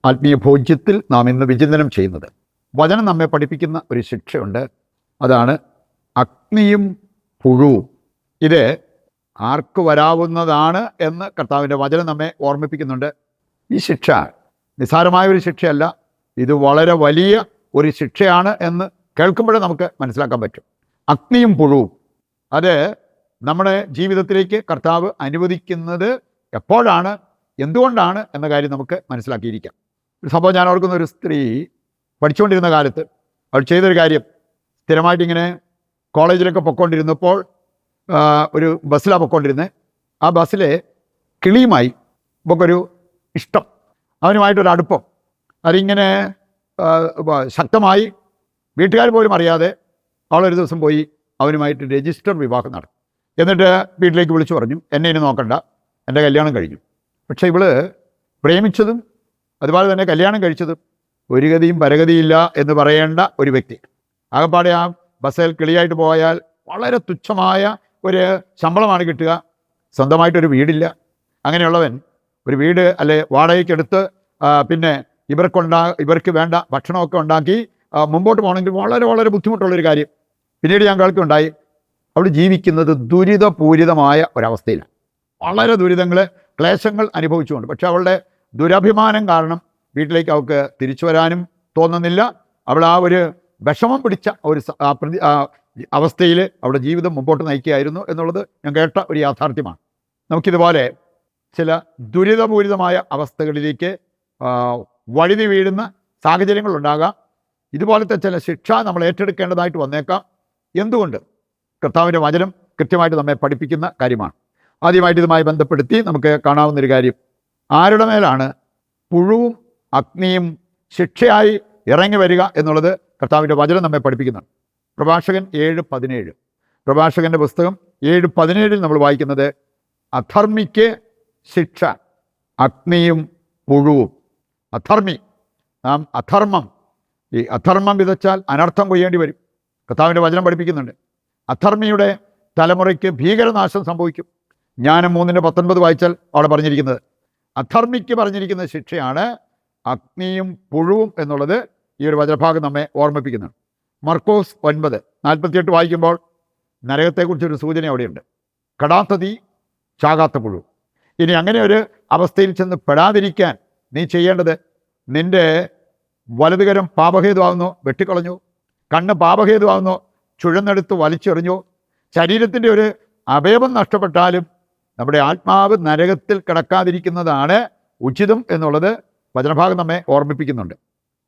ആത്മീയ ഭോജ്യത്തിൽ നാം ഇന്ന് വിചിന്തനം ചെയ്യുന്നത്. വചനം നമ്മെ പഠിപ്പിക്കുന്ന ഒരു ശിക്ഷയുണ്ട്. അതാണ് അഗ്നിയും പുഴുവും. ഇത് ആർക്ക് വരാവുന്നതാണ് എന്ന് കർത്താവിൻ്റെ വചനം നമ്മെ ഓർമ്മിപ്പിക്കുന്നുണ്ട്. ഈ ശിക്ഷ നിസ്സാരമായ ഒരു ശിക്ഷയല്ല, ഇത് വളരെ വലിയ ഒരു ശിക്ഷയാണ് എന്ന് കേൾക്കുമ്പോഴേ നമുക്ക് മനസ്സിലാക്കാൻ പറ്റും. അഗ്നിയും പുഴുവും അത് നമ്മുടെ ജീവിതത്തിലേക്ക് കർത്താവ് അനുവദിക്കുന്നത് എപ്പോഴാണ്, എന്തുകൊണ്ടാണ് എന്ന കാര്യം നമുക്ക് മനസ്സിലാക്കിയിരിക്കാം. ഒരു സംഭവം ഞാൻ ഓർക്കുന്ന, ഒരു സ്ത്രീ പഠിച്ചുകൊണ്ടിരുന്ന കാലത്ത് അവൾ ചെയ്തൊരു കാര്യം, സ്ഥിരമായിട്ടിങ്ങനെ കോളേജിലൊക്കെ പൊയ്ക്കൊണ്ടിരുന്നപ്പോൾ ഒരു ബസ്സിലാണ് പൊയ്ക്കൊണ്ടിരുന്നത്. ആ ബസ്സിലെ കിളിയുമായി ഇവൾക്കൊരു ഇഷ്ടം, അവനുമായിട്ടൊരു അടുപ്പം, അതിങ്ങനെ ശക്തമായി. വീട്ടുകാർ പോലും അറിയാതെ അവളൊരു ദിവസം പോയി അവനുമായിട്ട് രജിസ്റ്റർ വിവാഹം നടത്തി. എന്നിട്ട് വീട്ടിലേക്ക് വിളിച്ചു പറഞ്ഞു, എന്നെ ഇനി നോക്കണ്ട, എൻ്റെ കല്യാണം കഴിഞ്ഞു. പക്ഷേ ഇവള് പ്രേമിച്ചതും അതുപോലെ തന്നെ കല്യാണം കഴിച്ചതും ഒരു ഗതിയും പരഗതിയില്ല എന്ന് പറയേണ്ട ഒരു വ്യക്തി. ആകപ്പാടെ ആ ബസ്സിൽ കിളിയായിട്ട് പോയാൽ വളരെ തുച്ഛമായ ഒരു ശമ്പളമാണ് കിട്ടുക, സ്വന്തമായിട്ടൊരു വീടില്ല. അങ്ങനെയുള്ളവൻ ഒരു വീട് അല്ലെ വാടകയ്ക്കെടുത്ത് പിന്നെ ഇവർക്ക് വേണ്ട ഭക്ഷണമൊക്കെ ഉണ്ടാക്കി മുമ്പോട്ട് പോകണമെങ്കിൽ വളരെ വളരെ ബുദ്ധിമുട്ടുള്ളൊരു കാര്യം. പിന്നീട് ഞാൻ കേൾക്കുണ്ടായി, അവൾ ജീവിക്കുന്നത് ദുരിതപൂരിതമായ ഒരവസ്ഥയിലാണ്, വളരെ ദുരിതങ്ങൾ, ക്ലേശങ്ങൾ അനുഭവിച്ചുകൊണ്ട്. പക്ഷെ അവളുടെ ദുരഭിമാനം കാരണം വീട്ടിലേക്ക് അവൾക്ക് തിരിച്ചു വരാനും തോന്നുന്നില്ല. അവൾ ആ ഒരു വിഷമം പിടിച്ച ഒരു അവസ്ഥയിൽ അവളുടെ ജീവിതം മുമ്പോട്ട് നയിക്കുകയായിരുന്നു എന്നുള്ളത് ഞാൻ കേട്ട ഒരു യാഥാർത്ഥ്യമാണ്. നമുക്കിതുപോലെ ചില ദുരിതപൂരിതമായ അവസ്ഥകളിലേക്ക് വഴുതി വീഴുന്ന സാഹചര്യങ്ങളുണ്ടാകാം. ഇതുപോലത്തെ ചില ശിക്ഷ നമ്മൾ ഏറ്റെടുക്കേണ്ടതായിട്ട് വന്നേക്കാം. എന്തുകൊണ്ട്? കർത്താവിൻ്റെ വചനം കൃത്യമായിട്ട് നമ്മെ പഠിപ്പിക്കുന്ന കാര്യമാണ്. ആദ്യമായിട്ട് ഇതുമായി ബന്ധപ്പെടുത്തി നമുക്ക് കാണാവുന്നൊരു കാര്യം, ആരുടെ മേലാണ് പുഴുവും അഗ്നിയും ശിക്ഷയായി ഇറങ്ങി വരിക എന്നുള്ളത് കർത്താവിൻ്റെ വചനം നമ്മെ പഠിപ്പിക്കുന്നുണ്ട്. പ്രഭാഷകൻ 7:17, പ്രഭാഷകൻ്റെ പുസ്തകം 7:17 നമ്മൾ വായിക്കുന്നത്, അധർമ്മിക്ക് ശിക്ഷ അഗ്നിയും പുഴുവും. അധർമ്മി, നാം ഈ അധർമ്മം വിതച്ചാൽ അനർത്ഥം കൊയ്യേണ്ടി വരും. കർത്താവിൻ്റെ വചനം പഠിപ്പിക്കുന്നുണ്ട്. അധർമ്മിയുടെ തലമുറയ്ക്ക് ഭീകരനാശം സംഭവിക്കും. ജ്ഞാനം 3:19 വായിച്ചാൽ അവിടെ പറഞ്ഞിരിക്കുന്നത്, അധർമ്മിക്ക് പറഞ്ഞിരിക്കുന്ന ശിക്ഷയാണ് അഗ്നിയും പുഴുവും എന്നുള്ളത് ഈ ഒരു വചനഭാഗം നമ്മെ ഓർമ്മിപ്പിക്കുന്നുണ്ട്. മർക്കോസ് 9:48 വായിക്കുമ്പോൾ നരകത്തെക്കുറിച്ചൊരു സൂചന അവിടെയുണ്ട്. കടാത്ത തീ, ചാകാത്ത പുഴു. ഇനി അങ്ങനെ ഒരു അവസ്ഥയിൽ ചെന്ന് പെടാതിരിക്കാൻ നീ ചെയ്യേണ്ടത്, നിൻ്റെ വലതുകരം പാപഹേതുവാകുന്നു, വെട്ടിക്കളഞ്ഞു. കണ്ണ് പാപഹേതുവാകുന്നു, ചുഴന്നെടുത്ത് വലിച്ചെറിഞ്ഞു. ശരീരത്തിൻ്റെ ഒരു അവയവം നഷ്ടപ്പെട്ടാലും നമ്മുടെ ആത്മാവ് നരകത്തിൽ കിടക്കാതിരിക്കുന്നതാണ് ഉചിതം എന്നുള്ളത് വചനഭാഗം നമ്മെ ഓർമ്മിപ്പിക്കുന്നുണ്ട്.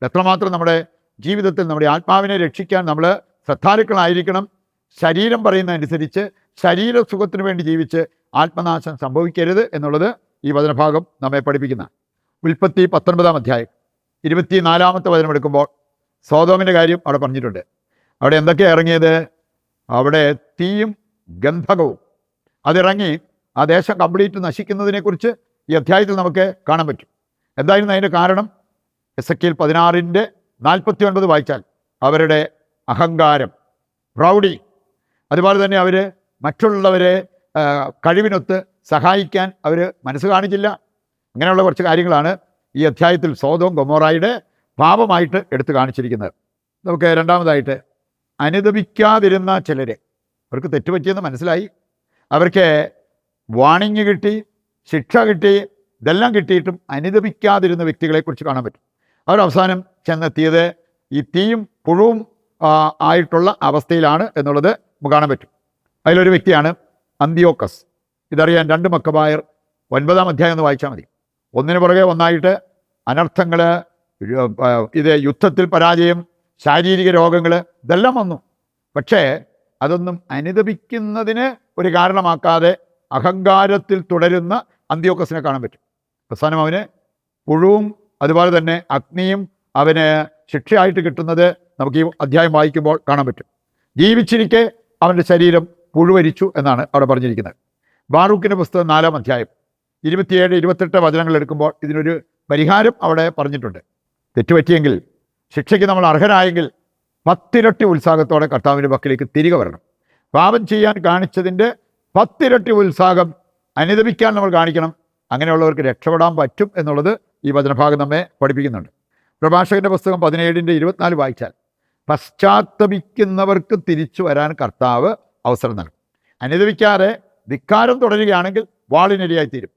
എത്രമാത്രം നമ്മുടെ ജീവിതത്തിൽ നമ്മുടെ ആത്മാവിനെ രക്ഷിക്കാൻ നമ്മൾ ശ്രദ്ധാലുക്കളായിരിക്കണം. ശരീരം പറയുന്നതനുസരിച്ച് ശരീരസുഖത്തിന് വേണ്ടി ജീവിച്ച് ആത്മനാശം സംഭവിക്കരുത് എന്നുള്ളത് ഈ വചനഭാഗം നമ്മെ പഠിപ്പിക്കുന്ന. ഉൽപ്പത്തി 19 24 വചനം എടുക്കുമ്പോൾ സോദോമിൻ്റെ കാര്യം അവിടെ പറഞ്ഞിട്ടുണ്ട്. അവിടെ എന്തൊക്കെയാണ് ഇറങ്ങിയത്? അവിടെ തീയും ഗന്ധകവും അതിറങ്ങി ആ ദേശം കംപ്ലീറ്റ് നശിക്കുന്നതിനെക്കുറിച്ച് ഈ അധ്യായത്തിൽ നമുക്ക് കാണാൻ പറ്റും. എന്തായിരുന്നു അതിൻ്റെ കാരണം? എസെക്കിയേൽ 16:49 വായിച്ചാൽ അവരുടെ അഹങ്കാരം, പ്രൗഢി, അതുപോലെ തന്നെ അവർ മറ്റുള്ളവരെ കഴിവിനൊത്ത് സഹായിക്കാൻ അവർ മനസ്സ് കാണിച്ചില്ല. അങ്ങനെയുള്ള കുറച്ച് കാര്യങ്ങളാണ് ഈ അധ്യായത്തിൽ സോദോം ഗൊമോറയുടെ പാപമായിട്ട് എടുത്തു കാണിച്ചിരിക്കുന്നത്. നമുക്ക് രണ്ടാമതായിട്ട്, അനുദപിക്കാതിരുന്ന ചിലരെ, അവർക്ക് തെറ്റുപറ്റിയെന്ന് മനസ്സിലായി, അവർക്ക് വാണിംഗ് കിട്ടി, ശിക്ഷ കിട്ടി, ഇതെല്ലാം കിട്ടിയിട്ടും അനുദപിക്കാതിരുന്ന വ്യക്തികളെക്കുറിച്ച് കാണാൻ പറ്റും. അവർ അവസാനം ചെന്നെത്തിയത് ഈ തീയും പുഴുവും ആയിട്ടുള്ള അവസ്ഥയിലാണ് എന്നുള്ളത് നമുക്ക് കാണാൻ പറ്റും. അതിലൊരു വ്യക്തിയാണ് അന്തിയോക്കസ്. ഇതറിയാൻ 2 മക്കബായർ 9 എന്ന് വായിച്ചാൽ മതി. ഒന്നിനു പുറകെ ഒന്നായിട്ട് അനർത്ഥങ്ങൾ, ഇത് യുദ്ധത്തിൽ പരാജയം, ശാരീരിക രോഗങ്ങൾ, ഇതെല്ലാം വന്നു. പക്ഷേ അതൊന്നും അനുദപിക്കുന്നതിന് ഒരു കാരണമാക്കാതെ അഹങ്കാരത്തിൽ തുടരുന്ന അന്തിയോക്കസിനെ കാണാൻ പറ്റും. അവസാനം അവന് പുഴുവും അതുപോലെ തന്നെ അഗ്നിയും അവന് ശിക്ഷയായിട്ട് കിട്ടുന്നത് നമുക്ക് ഈ അധ്യായം വായിക്കുമ്പോൾ കാണാൻ പറ്റും. ജീവിച്ചിരിക്കെ അവൻ്റെ ശരീരം പുഴുവരിച്ചു എന്നാണ് അവിടെ പറഞ്ഞിരിക്കുന്നത്. ബാറൂക്കിൻ്റെ പുസ്തകം 4 27-28 വചനങ്ങൾ എടുക്കുമ്പോൾ ഇതിനൊരു പരിഹാരം അവിടെ പറഞ്ഞിട്ടുണ്ട്. തെറ്റുപറ്റിയെങ്കിൽ, ശിക്ഷയ്ക്ക് നമ്മൾ അർഹരായെങ്കിൽ 10 ഇരട്ടി ഉത്സാഹത്തോടെ കർത്താവിൻ്റെ പക്കലേക്ക് തിരികെ വരണം. പാപം ചെയ്യാൻ കാണിച്ചതിൻ്റെ 10 ഇരട്ടി ഉത്സാഹം അനുദപിക്കാൻ നമ്മൾ കാണിക്കണം. അങ്ങനെയുള്ളവർക്ക് രക്ഷപ്പെടാൻ പറ്റും എന്നുള്ളത് ഈ വചനഭാഗം നമ്മെ പഠിപ്പിക്കുന്നുണ്ട്. പ്രഭാഷകന്റെ പുസ്തകം 17:24 വായിച്ചാൽ, പശ്ചാത്തപിക്കുന്നവർക്ക് തിരിച്ചു വരാൻ കർത്താവ് അവസരം നൽകും. അനുദപിക്കാതെ ധിക്കാരം തുടരുകയാണെങ്കിൽ വാളിനിരയായിത്തീരും.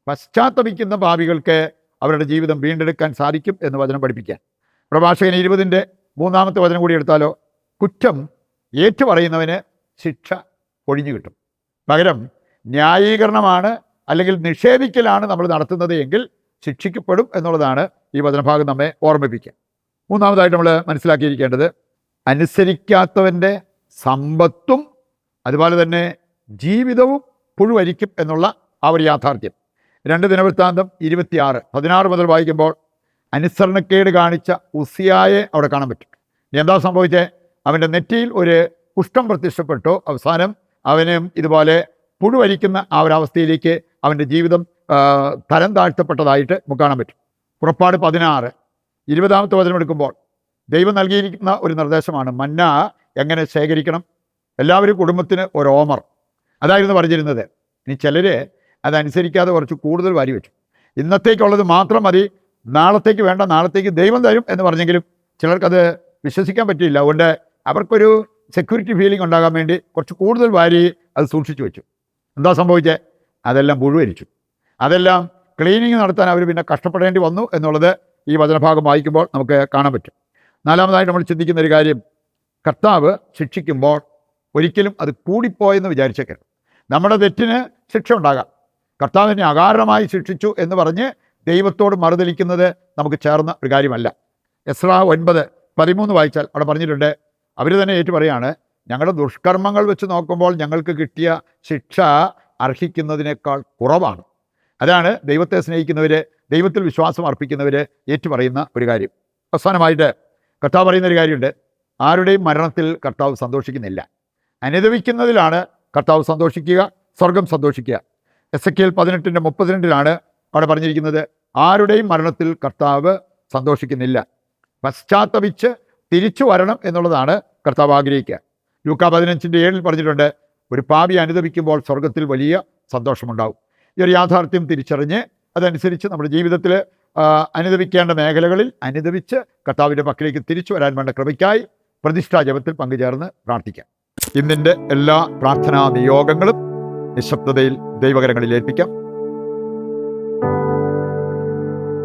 പശ്ചാത്തപിക്കുന്ന പാപികൾക്ക് അവരുടെ ജീവിതം വീണ്ടെടുക്കാൻ സാധിക്കും എന്ന് വചനം പഠിപ്പിക്കാൻ. പ്രഭാഷകൻ 20:3 വചനം കൂടി എടുത്താലോ, കുറ്റം ഏറ്റുപറയുന്നവന് ശിക്ഷ ഒഴിഞ്ഞു കിട്ടും. പകരം ന്യായീകരണമാണ് അല്ലെങ്കിൽ നിഷേധിക്കലാണ് നമ്മൾ നടത്തുന്നത് എങ്കിൽ ശിക്ഷിക്കപ്പെടും എന്നുള്ളതാണ് ഈ വചനഭാഗം നമ്മെ ഓർമ്മിപ്പിക്കുക. മൂന്നാമതായിട്ട് നമ്മൾ മനസ്സിലാക്കിയിരിക്കേണ്ടത്, അനുസരിക്കാത്തവൻ്റെ സമ്പത്തും അതുപോലെ തന്നെ ജീവിതവും പുഴുവരിക്കും എന്നുള്ള ആ ഒരു യാഥാർത്ഥ്യം. 2 ദിനവൃത്താന്തം 26:16 മുതൽ വായിക്കുമ്പോൾ അനുസരണക്കേട് കാണിച്ച ഉസിയായെ അവിടെ കാണാൻ പറ്റും. എന്താ സംഭവിച്ചത്? അവൻ്റെ നെറ്റിയിൽ ഒരു കുഷ്ഠം പ്രത്യക്ഷപ്പെട്ടു. അവസാനം അവനും ഇതുപോലെ പുഴുവരിക്കുന്ന ആ ഒരവസ്ഥയിലേക്ക് അവൻ്റെ ജീവിതം തരം താഴ്ത്തപ്പെട്ടതായിട്ട് നമുക്ക് കാണാൻ പറ്റും. പുറപ്പാട് 16:20 വചനം എടുക്കുമ്പോൾ ദൈവം നൽകിയിരിക്കുന്ന ഒരു നിർദ്ദേശമാണ് മന്ന എങ്ങനെ ശേഖരിക്കണം. എല്ലാവരും കുടുംബത്തിന് ഒരു ഓമർ അതായിരുന്നു പറഞ്ഞിരുന്നത്. ഇനി ചിലർ അതനുസരിക്കാതെ കുറച്ച് കൂടുതൽ വാരി വെച്ചു. ഇന്നത്തേക്കുള്ളത് മാത്രം മതി, നാളത്തേക്ക് വേണ്ട, നാളത്തേക്ക് ദൈവം തരും എന്ന് പറഞ്ഞെങ്കിലും ചിലർക്കത് വിശ്വസിക്കാൻ പറ്റിയില്ല. അതുകൊണ്ട് അവർക്കൊരു സെക്യൂരിറ്റി ഫീലിംഗ് ഉണ്ടാകാൻ വേണ്ടി കുറച്ച് കൂടുതൽ വാരി അത് സൂക്ഷിച്ചു വെച്ചു. എന്താ സംഭവിച്ചത്? അതെല്ലാം പുഴുവരിച്ചു. അതെല്ലാം ക്ലീനിങ് നടത്താൻ അവർ പിന്നെ കഷ്ടപ്പെടേണ്ടി വന്നു എന്നുള്ളത് ഈ വചനഭാഗം വായിക്കുമ്പോൾ നമുക്ക് കാണാൻ പറ്റും. നാലാമതായിട്ട് നമ്മൾ ചിന്തിക്കുന്ന ഒരു കാര്യം, കർത്താവ് ശിക്ഷിക്കുമ്പോൾ ഒരിക്കലും അത് കൂടിപ്പോയെന്ന് വിചാരിച്ചേക്കരുത്. നമ്മുടെ തെറ്റിന് ശിക്ഷ ഉണ്ടാകാം. കർത്താവിനെ അകാരണമായി ശിക്ഷിച്ചു എന്ന് പറഞ്ഞ് ദൈവത്തോട് മറുതലിക്കുന്നത് നമുക്ക് ചേർന്ന ഒരു കാര്യമല്ല. എസ്രാ 9:13 വായിച്ചാൽ അവിടെ പറഞ്ഞിട്ടുണ്ട്, അവർ തന്നെ ഏറ്റു പറയാണ്, ഞങ്ങളുടെ ദുഷ്കർമ്മങ്ങൾ വെച്ച് നോക്കുമ്പോൾ ഞങ്ങൾക്ക് കിട്ടിയ ശിക്ഷ അർഹിക്കുന്നതിനേക്കാൾ കുറവാണ്. അതാണ് ദൈവത്തെ സ്നേഹിക്കുന്നവർ, ദൈവത്തിൽ വിശ്വാസം അർപ്പിക്കുന്നവർ ഏറ്റുപറയുന്ന ഒരു കാര്യം. അവസാനമായിട്ട് കർത്താവ് പറയുന്ന ഒരു കാര്യമുണ്ട്, ആരുടെയും മരണത്തിൽ കർത്താവ് സന്തോഷിക്കുന്നില്ല. അനുദപിക്കുന്നതിലാണ് കർത്താവ് സന്തോഷിക്കുക, സ്വർഗം സന്തോഷിക്കുക. എസെക്കിയേൽ 18:32 അവിടെ പറഞ്ഞിരിക്കുന്നത്, ആരുടെയും മരണത്തിൽ കർത്താവ് സന്തോഷിക്കുന്നില്ല. പശ്ചാത്തപിച്ച് തിരിച്ചു വരണം എന്നുള്ളതാണ് കർത്താവ് ആഗ്രഹിക്കുക. ലൂക്കാ 15:7 പറഞ്ഞിട്ടുണ്ട്, ഒരു പാപി അനുദപിക്കുമ്പോൾ സ്വർഗത്തിൽ വലിയ സന്തോഷമുണ്ടാവും. ഈ ഒരു യാഥാർത്ഥ്യം തിരിച്ചറിഞ്ഞ് അതനുസരിച്ച് നമ്മുടെ ജീവിതത്തിൽ അനുദപിക്കേണ്ട മേഖലകളിൽ അനുദപിച്ച് കർത്താവിൻ്റെ പക്കലേക്ക് തിരിച്ചു വരാൻ വേണ്ട കൃപയ്ക്കായി പ്രതിഷ്ഠാ ജപത്തിൽ പങ്കുചേർന്ന് പ്രാർത്ഥിക്കാം. ഇന്നിൻ്റെ എല്ലാ പ്രാർത്ഥനാ നിയോഗങ്ങളും നിശബ്ദതയിൽ ദൈവകരങ്ങളിൽ ഏൽപ്പിക്കാം.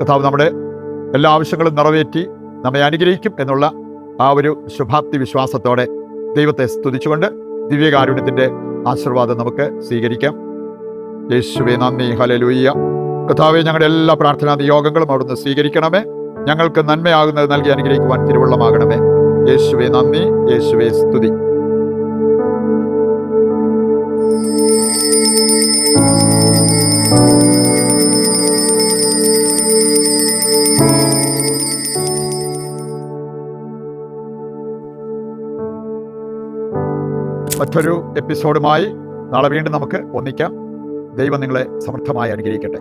കർത്താവ് നമ്മുടെ എല്ലാ ആവശ്യങ്ങളും നിറവേറ്റി നമ്മെ അനുഗ്രഹിക്കും എന്നുള്ള ആ ഒരു ശുഭാപ്തി വിശ്വാസത്തോടെ ദൈവത്തെ സ്തുതിച്ചുകൊണ്ട് ദിവ്യകാരുണ്യത്തിൻ്റെ ആശീർവാദം നമുക്ക് സ്വീകരിക്കാം. യേശുവേ നന്ദി, ഹല്ലേലൂയ. കർത്താവേ, ഞങ്ങളുടെ എല്ലാ പ്രാർത്ഥനാ നിയോഗങ്ങളും അവിടുന്ന് സ്വീകരിക്കണമേ. ഞങ്ങൾക്ക് നന്മയാകുന്നത് നൽകി അനുഗ്രഹിക്കുവാൻ തിരുവുള്ളമാകണമേ. യേശുവേ നന്ദി, യേശുവേ സ്തുതി. മറ്റൊരു എപ്പിസോഡുമായി നാളെ വീണ്ടും നമുക്ക് ഒന്നിക്കാം. ദൈവം നിങ്ങളെ സമർത്ഥമായി അനുഗ്രഹിക്കട്ടെ.